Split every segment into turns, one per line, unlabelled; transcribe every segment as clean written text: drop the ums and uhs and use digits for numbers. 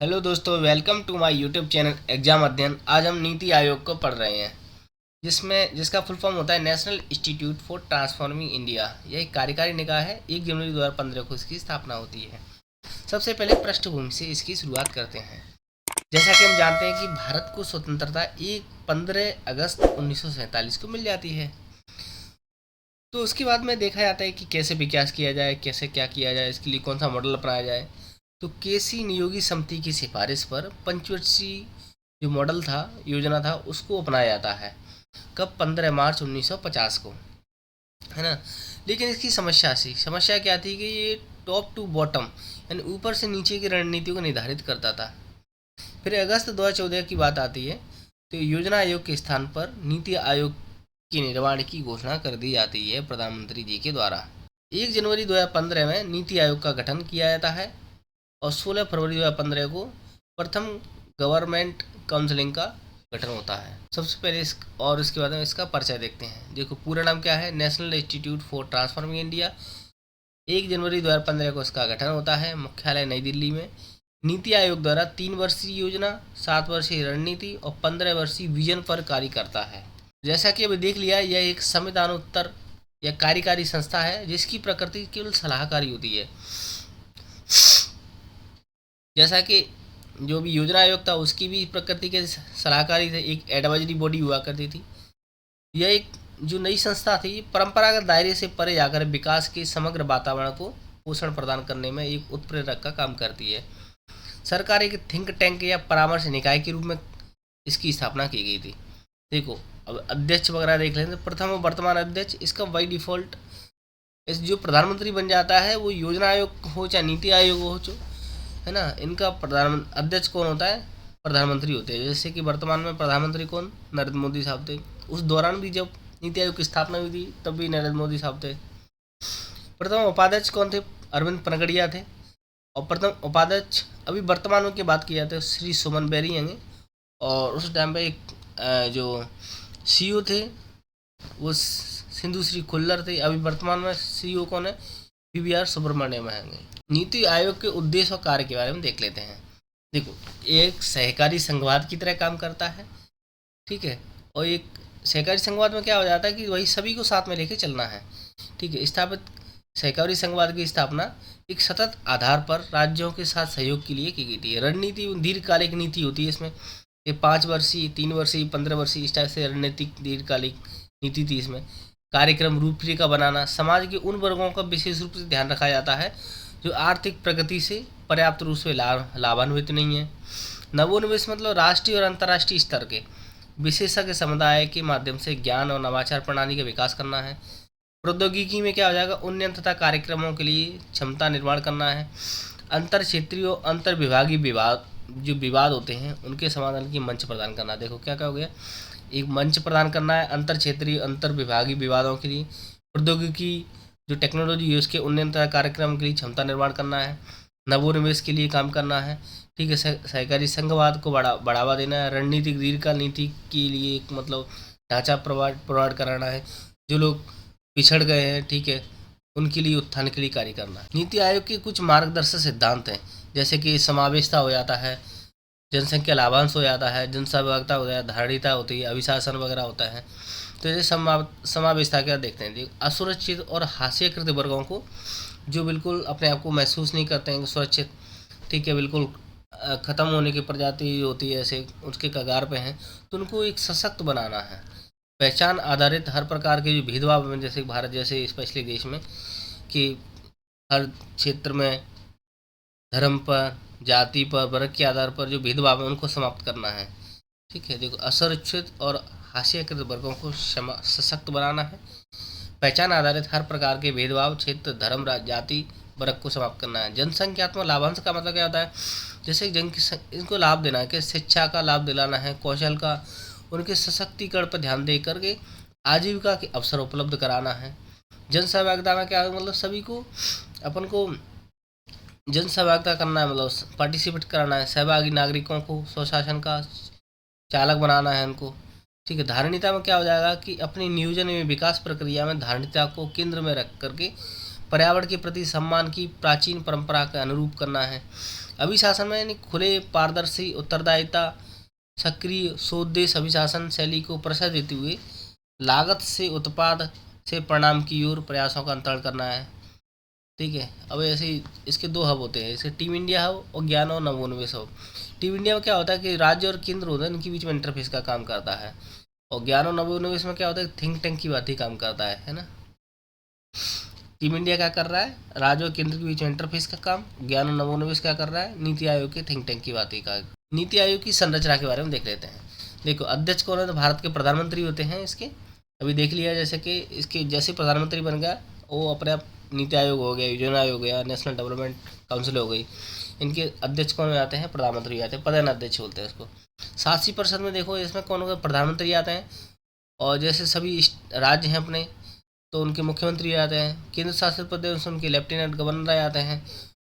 Hello दोस्तों, welcome to my YouTube channel exam अध्ययन। आज हम नीति आयोग को पढ़ रहे हैं, जिसका फुल फॉर्म होता है national institute for transforming India. यह एक कार्यकारी निकाय है। 1 जनवरी 2015 को इसकी स्थापना होती है। सबसे पहले पृष्ठभूमि से इसकी शुरुआत करते हैं। जैसा कि हम जानते हैं कि भारत को स्वतंत्रता 15 अगस्त 1947 को मिल जाती है। तो उसके बाद में देखा जाता है कि कैसे विकास किया जाए, कैसे क्या किया जाए, इसके लिए कौन सा मॉडल अपनाया जाए। तो केसी नियोगी समिति की सिफारिश पर पंचवर्षीय जो मॉडल था, योजना था, उसको अपनाया जाता है। कब? 15 मार्च 1950 को, है ना। लेकिन इसकी समस्या क्या थी कि ये टॉप टू बॉटम यानी ऊपर से नीचे की रणनीति को निर्धारित करता था। फिर अगस्त 2014 की बात आती है, तो योजना आयोग के स्थान पर नीति आयोग के निर्माण की घोषणा कर दी जाती है प्रधानमंत्री जी के द्वारा। 1 जनवरी 2015 में नीति आयोग का गठन किया जाता है और 16 फरवरी 2015 को प्रथम गवर्नमेंट काउंसिलिंग का गठन होता है। सबसे पहले इसके बाद में इसका परिचय देखते हैं। देखो, पूरा नाम क्या है? National institute for transforming India. 1 जनवरी 2015 को इसका गठन होता है। मुख्यालय नई दिल्ली में। नीति आयोग द्वारा 3 वर्षीय योजना, 7 वर्षीय रणनीति और 15 वर्षीय विजन पर कार्य करता है। जैसा कि अभी देख लिया, यह एक संविधानोत्तर या कार्यकारी संस्था है जिसकी प्रकृति केवल सलाहकारी होती है। जैसा कि जो भी योजना आयोग था उसकी भी प्रकृति के सलाहकारी थे, एक एडवाइजरी बॉडी हुआ करती थी। यह एक जो नई संस्था थी, परंपरागत दायरे से परे जाकर विकास के समग्र वातावरण को पोषण प्रदान करने में एक उत्प्रेरक का काम करती है। सरकार एक थिंक टैंक या परामर्श निकाय के रूप में इसकी स्थापना की गई थी। देखो, अब अध्यक्ष वगैरह देख लें तो प्रथम और वर्तमान अध्यक्ष, इसका बाई डिफॉल्ट इस जो प्रधानमंत्री बन जाता है, वो योजना आयोग हो चाहे नीति आयोग हो, जो है ना, इनका प्रधान अध्यक्ष कौन होता है? प्रधानमंत्री होते हैं। जैसे कि वर्तमान में प्रधानमंत्री कौन? नरेंद्र मोदी साहब थे। उस दौरान भी जब नीति आयोग की स्थापना हुई थी तब भी नरेंद्र मोदी साहब थे। प्रथम उपाध्यक्ष कौन थे? अरविंद पनगड़िया थे। और प्रथम उपाध्यक्ष अभी वर्तमान में की बात की जाती है, श्री सुमन बेरी हैं। और उस टाइम पे एक जो सीईओ थे वो सिंधु श्री खुल्लर थे। अभी वर्तमान में सीईओ कौन है? पीवीआर सुब्रमण्यम है। नीति आयोग के उद्देश्य और कार्य के बारे में देख लेते हैं। देखो, एक सहकारी संघवाद की तरह काम करता है, ठीक है। और एक सहकारी संघवाद में क्या हो जाता है कि वही सभी को साथ में लेके चलना है, ठीक है। सहकारी संघवाद की स्थापना एक सतत आधार पर राज्यों के साथ सहयोग के लिए की गई थी। रणनीति दीर्घकालिक नीति होती है इसमें। ये 5 वर्षीय, 3 वर्षीय, 15 वर्षीय, इस टाइप से रणनीतिक दीर्घकालिक नीति थी इसमें। कार्यक्रम रूपरेखा बनाना, समाज के उन वर्गों का विशेष रूप से ध्यान रखा जाता है जो आर्थिक प्रगति से पर्याप्त रूप से लाभान्वित नहीं है। नवोन्मेष मतलब राष्ट्रीय और अंतर्राष्ट्रीय स्तर के विशेषज्ञ समुदाय के माध्यम से ज्ञान और नवाचार प्रणाली का विकास करना है। प्रौद्योगिकी में क्या हो जाएगा? उन्नयन तथा कार्यक्रमों के लिए क्षमता निर्माण करना है। अंतर क्षेत्रीय और अंतर विभागीय विवाद होते हैं उनके समाधान की मंच प्रदान करना। देखो क्या क्या हो गया, एक मंच प्रदान करना है अंतर क्षेत्रीय अंतर विभागीय विवादों के लिए। प्रौद्योगिकी जो टेक्नोलॉजी है उसके उन्नयन तथा कार्यक्रम के लिए क्षमता निर्माण करना है। नवोन्मेष के लिए काम करना है, ठीक है। सहकारी संघवाद को बढ़ावा देना है। रणनीतिक दीर्घकाल नीति के लिए एक मतलब ढांचा प्रोवाइड कराना है। जो लोग पिछड़ गए हैं, ठीक है, उनके लिए उत्थान के लिए कार्य करना है। नीति आयोग के कुछ मार्गदर्शक सिद्धांत हैं, जैसे कि समावेशता हो जाता है, जनसंख्या लाभांश हो जाता है, जनसहभागिता हो जाता है, धारणीता होती है, अभिशासन वगैरह होता है। तो जैसे समावेशता क्या देखते हैं, असुरक्षित और हास्यकृत वर्गों को, जो बिल्कुल अपने आप को महसूस नहीं करते हैं सुरक्षित, ठीक है, बिल्कुल ख़त्म होने की प्रजाति होती है, ऐसे उसके कगार पे हैं, तो उनको एक सशक्त बनाना है। पहचान आधारित हर प्रकार के जो भेदभाव हैं, जैसे भारत जैसे स्पेशली देश में कि हर क्षेत्र में धर्म पर, जाति पर, वर्ग के आधार पर जो भेदभाव है उनको समाप्त करना है, ठीक है। देखो, असुरक्षित और हास्यकृत वर्गों को सशक्त बनाना है। पहचान आधारित हर प्रकार के भेदभाव, क्षेत्र, धर्म, जाति, वर्ग को समाप्त करना है। जनसंख्यात्मक लाभांश का मतलब क्या होता है? जैसे इनको लाभ देना है कि शिक्षा का लाभ दिलाना है, कौशल का, उनके सशक्तिकरण पर ध्यान दे करके आजीविका के अवसर उपलब्ध कराना है। जन सहभागिता में क्या है? मतलब सभी को अपन को जन सहभागिता करना है, मतलब पार्टिसिपेट कराना है। सहभागी नागरिकों को स्वशासन का चालक बनाना है उनको, ठीक है। धारणीता में क्या हो जाएगा कि अपनी नियोजन में विकास प्रक्रिया में धारणीता को केंद्र में रख करके पर्यावरण के प्रति सम्मान की प्राचीन परंपरा के अनुरूप करना है। अभिशासन में यानी खुले, पारदर्शी, उत्तरदायिता, सक्रिय, सोद्देश अभिशासन शैली को प्रश्रय देते हुए लागत से उत्पाद से परिणाम की ओर प्रयासों का अंतरण करना है। ठीक है। अब ऐसे ही इसके दो हब होते हैं, इसके टीम इंडिया हब और ज्ञान और नवोन्मेष हब। टीम इंडिया में क्या होता है कि राज्य और केंद्र होता है, इनके बीच में इंटरफेस का काम करता है। और ज्ञान और नवोन्मेष में क्या होता है, थिंक टैंक की बात ही काम करता है ना। टीम इंडिया क्या कर रहा है, राज्य और केंद्र के बीच में इंटरफेस का काम। ज्ञान और नवोन्मेष क्या कर रहा है, नीति आयोग के थिंक टैंक की बात ही का। नीति आयोग की संरचना के बारे में देख लेते हैं। देखो, अध्यक्ष कौन है, तो भारत के प्रधानमंत्री होते हैं इसके। अभी देख लिया जैसे कि इसके जैसे प्रधानमंत्री बन गया वो अपने आप नीति आयोग हो गया, योजना आयोग हो गया, नेशनल डेवलपमेंट काउंसिल हो गई, इनके अध्यक्ष कौन आते हैं, प्रधानमंत्री आते हैं, प्रधान अध्यक्ष बोलते हैं इसको। शासी परिषद में देखो इसमें कौन होगा, प्रधानमंत्री आते हैं। और जैसे सभी राज्य हैं अपने तो उनके मुख्यमंत्री आते हैं। केंद्र शासित प्रदेश उनके लेफ्टिनेंट गवर्नर आते हैं।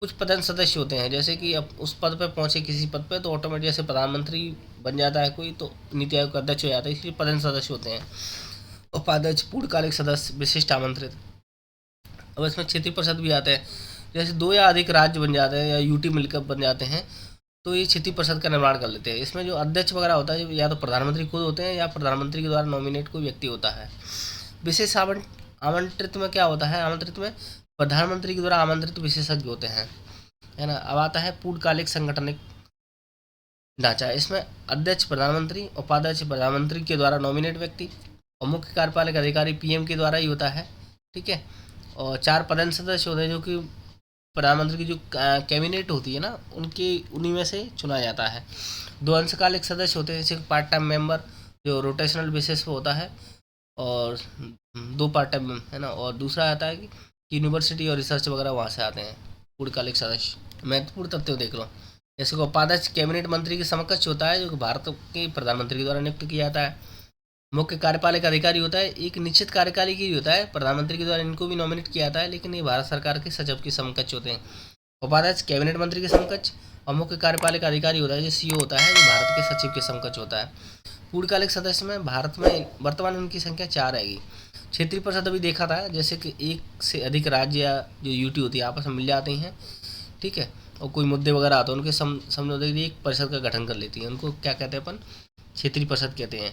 कुछ पदेन सदस्य होते हैं, जैसे कि अब उस पद पर पहुंचे किसी पद पर तो ऑटोमेटिक जैसे प्रधानमंत्री बन जाता है कोई तो नीति आयोग का अध्यक्ष हो जाता है, इसलिए पदेन सदस्य होते हैं। उपाध्यक्ष, पूर्णकालिक सदस्य, विशिष्ट आमंत्रित। अब इसमें क्षेत्रीय परिषद भी आते हैं, जैसे 2 या अधिक राज्य बन जाते हैं या यूटी मिलकर बन जाते हैं तो ये क्षेत्रीय परिषद का निर्माण कर लेते हैं। इसमें जो अध्यक्ष वगैरह होता है या तो प्रधानमंत्री खुद होते हैं या प्रधानमंत्री के द्वारा नॉमिनेट कोई व्यक्ति होता है। विशेष आमंत्रित में क्या होता है, आमंत्रित में प्रधानमंत्री के द्वारा आमंत्रित विशेषज्ञ होते हैं, है ना। अब आता है पूर्णकालिक संगठनिक ढांचा। इसमें अध्यक्ष प्रधानमंत्री, उपाध्यक्ष प्रधानमंत्री के द्वारा नॉमिनेट व्यक्ति और मुख्य कार्यपालक अधिकारी पीएम के द्वारा ही होता है। ठीक है। और 4 पदेन सदस्य होते हैं जो कि प्रधानमंत्री की जो कैबिनेट होती है ना उन्हीं में से चुना जाता है। 2 अंशकालिक सदस्य होते हैं, जैसे पार्ट टाइम मेंबर जो रोटेशनल बेसिस पे होता है और 2 पार्ट टाइम, है ना। और दूसरा आता है कि यूनिवर्सिटी और रिसर्च वगैरह वहाँ से आते हैं पूर्णकालिक सदस्य। महत्वपूर्ण तथ्य देख लो, जैसे कि उपाध्यक्ष कैबिनेट मंत्री के समकक्ष होता है जो कि भारत के प्रधानमंत्री के द्वारा नियुक्त किया जाता है। मुख्य कार्यपालक अधिकारी होता है, एक निश्चित कार्यकाल की होता है, प्रधानमंत्री के द्वारा इनको भी नॉमिनेट किया जाता है, लेकिन ये भारत सरकार के सचिव के समकक्ष होते हैं। उपाध्यक्ष कैबिनेट मंत्री के समकक्ष और मुख्य कार्यपालक अधिकारी होता है जो सीईओ होता है, जो भारत के सचिव के समकक्ष होता है। पूर्णकालिक सदस्य में भारत में वर्तमान उनकी संख्या 4 रहेगी। क्षेत्रीय परिषद अभी देखा था, जैसे कि 1 से अधिक राज्य या जो यूटी होती है आपस में मिल जाती हैं। ठीक है। और कोई मुद्दे वगैरह आते हैं उनके समझौते के लिए एक परिषद का गठन कर लेती है, उनको क्या कहते हैं अपन, क्षेत्रीय परिषद कहते हैं।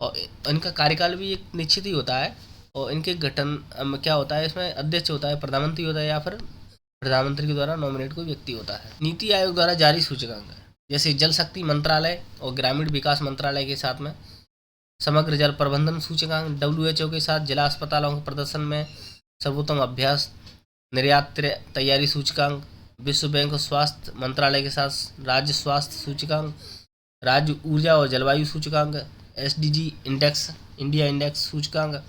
और इनका कार्यकाल भी एक निश्चित ही होता है। और इनके गठन क्या होता है, इसमें अध्यक्ष होता है, प्रधानमंत्री होता है या फिर प्रधानमंत्री के द्वारा नॉमिनेट कोई व्यक्ति होता है। नीति आयोग द्वारा जारी सूचकांक, जैसे जल शक्ति मंत्रालय और ग्रामीण विकास मंत्रालय के साथ में समग्र जल प्रबंधन सूचकांक, WHO के साथ जिला अस्पतालों के प्रदर्शन में सर्वोत्तम अभ्यास, निर्यात तैयारी सूचकांक, विश्व बैंक और स्वास्थ्य मंत्रालय के साथ राज्य स्वास्थ्य सूचकांक, राज्य ऊर्जा और जलवायु सूचकांक, SDG इंडेक्स, इंडिया इंडेक्स सूचकांक,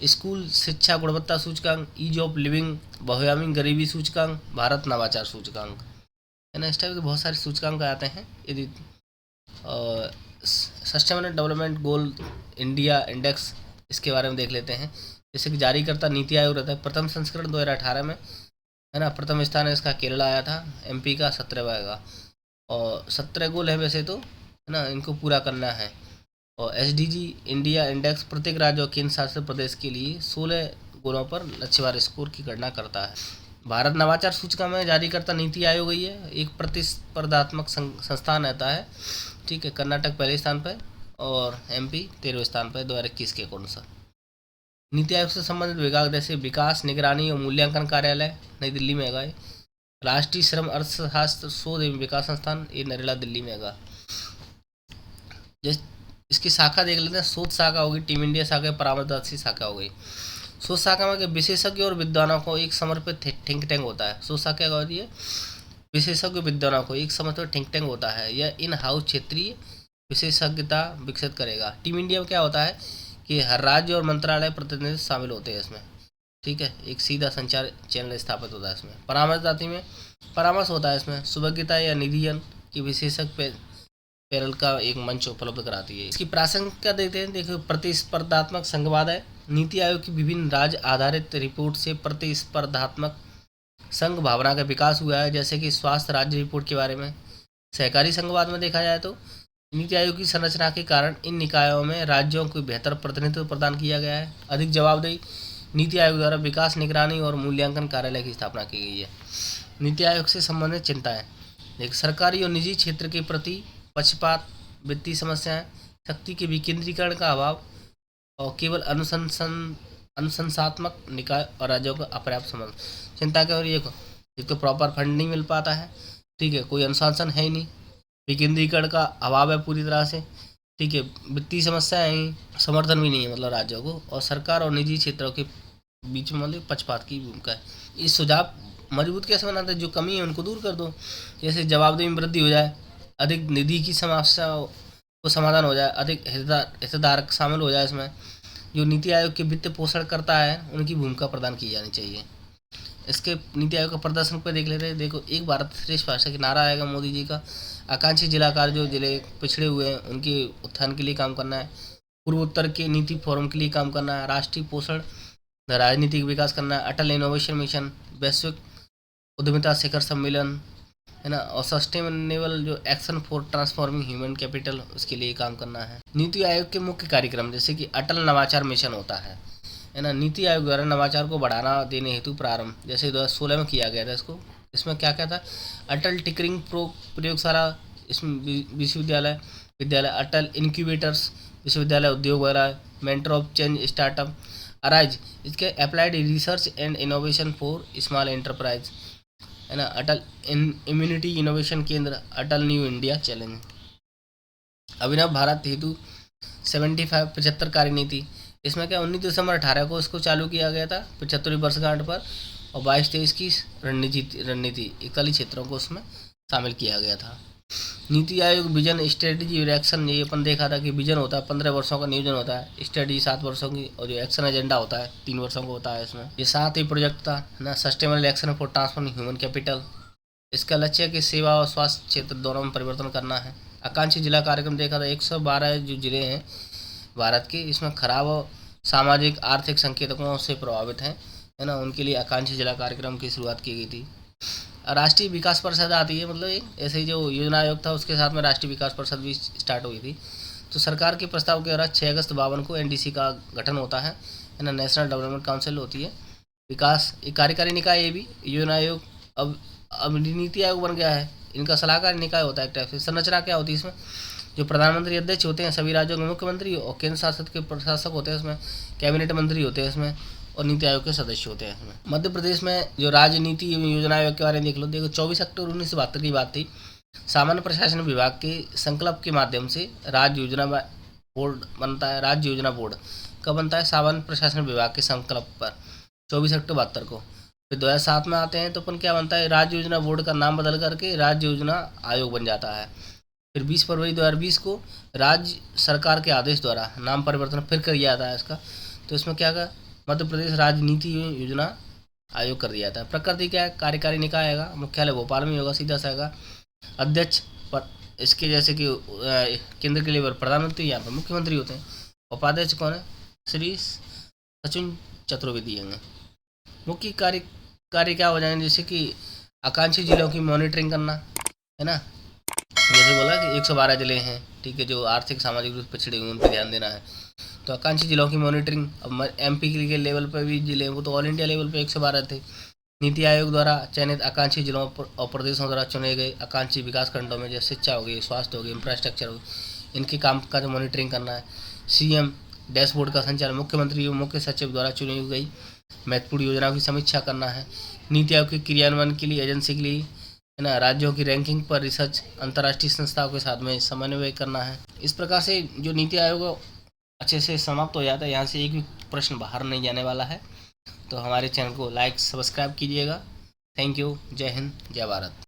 स्कूल शिक्षा गुणवत्ता सूचकांक, ईज ऑफ लिविंग, बहुआयामी गरीबी सूचकांक, भारत नवाचार सूचकांक, है ना। इस टाइप के बहुत सारे सूचकांक आते हैं। यदि sustainable development goal India index, इसके बारे में देख लेते हैं। जैसे कि जारीकर्ता नीति आयोग रहता है, प्रथम संस्करण 2018 में, है ना। प्रथम स्थान है इसका केरला आया था, MP का 17वां का। और 17 गोल है वैसे तो, है ना, इनको पूरा करना है। और SDG इंडिया इंडेक्स प्रत्येक राज्य और केंद्र शासित प्रदेश के लिए 16 गोलों पर लक्ष्यवार स्कोर की गणना करता है। भारत नवाचार सूचकांक में जारीकर्ता नीति आयोग ही है, एक प्रतिस्पर्धात्मक संस्थान रहता है। ठीक है। कर्नाटक पहले स्थान पर और MP 13वें स्थान पर 2021 के अनुसार। नीति आयोग से संबंधित विभाग जैसे विकास, निगरानी और मूल्यांकन कार्यालय नई दिल्ली में है। राष्ट्रीय श्रम अर्थशास्त्र शोध एवं विकास संस्थान ये नरेला दिल्ली में है। इसकी शाखा देख लेते हैं। शोध शाखा होगी टीम इंडिया शाखा, परामर्शदात्री शाखा हो गई। शोध शाखा में विशेषज्ञ और विद्वानों को एक समर्पित थिंक टैंक होता है। शोध शाखा क्या होती है, विशेषज्ञ विद्वानों को एक समर्पित थिंक टैंक होता है। यह इन हाउस क्षेत्रीय विशेषज्ञता विकसित करेगा। टीम इंडिया में क्या होता है कि हर राज्य और मंत्रालय प्रतिनिधि शामिल होते हैं इसमें। ठीक है। एक सीधा संचार चैनल स्थापित होता है इसमें। परामर्शदात्री में परामर्श होता है इसमें। सुभज्ञता या निधियन की विशेषज्ञ पैरल का एक मंच उपलब्ध कराती है। इसकी प्रासंगिकता देखते हैं। देखो, प्रतिस्पर्धात्मक संघवाद है। नीति आयोग की विभिन्न राज्य आधारित रिपोर्ट से प्रतिस्पर्धात्मक संघ भावना का विकास हुआ है, जैसे कि स्वास्थ्य राज्य रिपोर्ट के बारे में। सहकारी संघवाद में देखा जाए तो नीति आयोग की संरचना के कारण इन निकायों में राज्यों को बेहतर प्रतिनिधित्व प्रदान किया गया है। अधिक जवाबदेही, नीति आयोग द्वारा विकास निगरानी और मूल्यांकन कार्यालय की स्थापना की गई है। नीति आयोग से संबंधित चिंताएं, एक सरकारी और निजी क्षेत्र के प्रति पक्षपात, वित्तीय समस्याएं, शक्ति के विकेंद्रीकरण का अभाव और केवल अनुशंसात्मक निकाय और राज्यों का अपर्याप्त संबंध। चिंता क्या हो रही है? एक तो प्रॉपर फंड नहीं मिल पाता है, ठीक है, कोई अनुशासन है ही नहीं, विकेंद्रीकरण का अभाव है पूरी तरह से, ठीक है, वित्तीय समस्याएं हैं, समर्थन भी नहीं है मतलब राज्यों को, और सरकार और निजी क्षेत्रों के बीच में मतलब पक्षपात की भूमिका है। इस सुझाव मजबूत कैसे बनाते हैं? जो कमी है उनको दूर कर दो, जैसे जवाबदेही में वृद्धि हो जाए, अधिक निधि की समस्या को समाधान हो जाए, अधिक हितधारक शामिल हो जाए इसमें, जो नीति आयोग के वित्त पोषण करता है उनकी भूमिका प्रदान की जानी चाहिए। इसके नीति आयोग का प्रदर्शन पर देख लेते हैं। देखो, एक भारत श्रेष्ठ भाषा की नारा आएगा मोदी जी का। आकांक्षी जिलाकार जो जिले पिछड़े हुए हैं उनके उत्थान के लिए काम करना है, पूर्वोत्तर के नीति फोरम के लिए काम करना है, राष्ट्रीय पोषण राजनीतिक विकास करना है, अटल इनोवेशन मिशन, वैश्विक उद्यमिता शिखर सम्मेलन, है ना, और सस्टेनेबल जो action for transforming human capital, उसके लिए काम करना है। नीति आयोग के मुख्य कार्यक्रम जैसे कि अटल नवाचार मिशन होता है ना, नीति आयोग द्वारा नवाचार को बढ़ावा देने हेतु प्रारंभ जैसे 2016 में किया गया था इसको। इसमें क्या क्या था? अटल टिकरिंग प्रयोगशाला, इसमें विद्यालय, अटल इनक्यूबेटर्स विश्वविद्यालय, उद्योग वगैरह, mentor of change startup, arise, इसके applied research and innovation for small enterprise, है ना, अटल इम्यूनिटी इनोवेशन केंद्र, अटल न्यू इंडिया चैलेंज, अभिनव भारत हेतु 75 कार्यनीति। इसमें क्या 19 दिसंबर 18 को इसको चालू किया गया था 75वीं वर्षगांठ पर, और 22-23 की रणनीति 41 क्षेत्रों को उसमें शामिल किया गया था। नीति आयोग विजन, स्ट्रेटजी और एक्शन, ये अपन देखा था कि विजन होता है 15 वर्षों का नियोजन होता है, स्ट्रेटजी 7 वर्षों की, और जो एक्शन एजेंडा होता है 3 वर्षों का होता है। इसमें ये 7 ही प्रोजेक्ट था ना। Sustainable action for transforming human capital, इसका लक्ष्य है कि सेवा और स्वास्थ्य क्षेत्र दोनों में परिवर्तन करना है। आकांक्षी जिला कार्यक्रम देखा था 112 जो जिले हैं भारत के, इसमें खराब और सामाजिक आर्थिक संकेतकों से प्रभावित हैं, है ना, उनके लिए आकांक्षी जिला कार्यक्रम की शुरुआत की गई थी। राष्ट्रीय विकास परिषद आती है, मतलब एक ऐसे ही जो योजना आयोग था उसके साथ में राष्ट्रीय विकास परिषद भी स्टार्ट हुई थी। तो सरकार के प्रस्ताव के द्वारा 6 अगस्त 52 को एनडीसी का गठन होता है ना, नेशनल डेवलपमेंट काउंसिल होती है। विकास एक कार्यकारी निकाय, ये भी योजना आयोग अब नीति आयोग बन गया है, इनका सलाहकारी निकाय होता है एक टाइप से। संरचना क्या होती है इसमें? जो प्रधानमंत्री अध्यक्ष होते हैं, सभी राज्यों के मुख्यमंत्री और केंद्र शासित के प्रशासक होते हैं इसमें, कैबिनेट मंत्री होते हैं इसमें, और नीति आयोग के सदस्य होते हैं इसमें। मध्य प्रदेश में जो राजनीति योजना आयोग के बारे में देख लो। देखो, 24 अक्टूबर 1972 की बात थी। सामान्य प्रशासन विभाग के संकल्प के माध्यम से राज्य योजना बोर्ड बनता है। राज्य योजना बोर्ड कब बनता है? सामान्य प्रशासन विभाग के संकल्प पर 24 अक्टूबर 72 को। फिर 2007 में आते हैं तो अपन क्या बनता है? राज्य योजना बोर्ड का नाम बदल करके राज्य योजना आयोग बन जाता है। फिर 20 फरवरी 2020 को राज्य सरकार के आदेश द्वारा नाम परिवर्तन फिर कर दिया जाता है इसका। तो इसमें क्या का मध्य प्रदेश राजनीति योजना आयोग कर दिया जाता है। प्रकृति क्या है? कार्यकारी निकाय आएगा, मुख्यालय भोपाल में होगा, सीधा सा आएगा। अध्यक्ष पर इसके जैसे कि केंद्र के लेवल प्रधानमंत्री, यहाँ पर मुख्यमंत्री होते हैं। उपाध्यक्ष कौन है? श्री सचिन चतुर्वेदी हैं। मुख्य कार्य क्या हो जाएंगे? जैसे कि आकांक्षी जिलों की मॉनिटरिंग करना, है ना, जैसे बोला कि 112 जिले हैं, ठीक है, जो आर्थिक सामाजिक रूप से पिछड़े हुए उन पर ध्यान देना है। तो आकांक्षी जिलों की मॉनिटरिंग, अब एमपी के लेवल पर भी जिले हैं, वो तो ऑल इंडिया लेवल पे 112 थे। नीति आयोग द्वारा चयनित आकांक्षी जिलों और प्रदेशों द्वारा चुने गए आकांक्षी विकास खंडों में जैसे शिक्षा होगी, स्वास्थ्य होगी, इंफ्रास्ट्रक्चर होगी, इनके काम का जो मॉनिटरिंग करना है। सीएम डैशबोर्ड का संचालन मुख्यमंत्री एवं मुख्य सचिव द्वारा चुनी गई महत्वपूर्ण योजनाओं की समीक्षा करना है। नीति आयोग के क्रियान्वयन के लिए एजेंसी के लिए, है ना, राज्यों की रैंकिंग पर रिसर्च, अंतर्राष्ट्रीय संस्थाओं के साथ में समन्वय करना है। इस प्रकार से जो नीति आयोग अच्छे से समाप्त हो जाता है। यहाँ से एक भी प्रश्न बाहर नहीं जाने वाला है। तो हमारे चैनल को लाइक सब्सक्राइब कीजिएगा। Thank you. जय हिंद, जय भारत।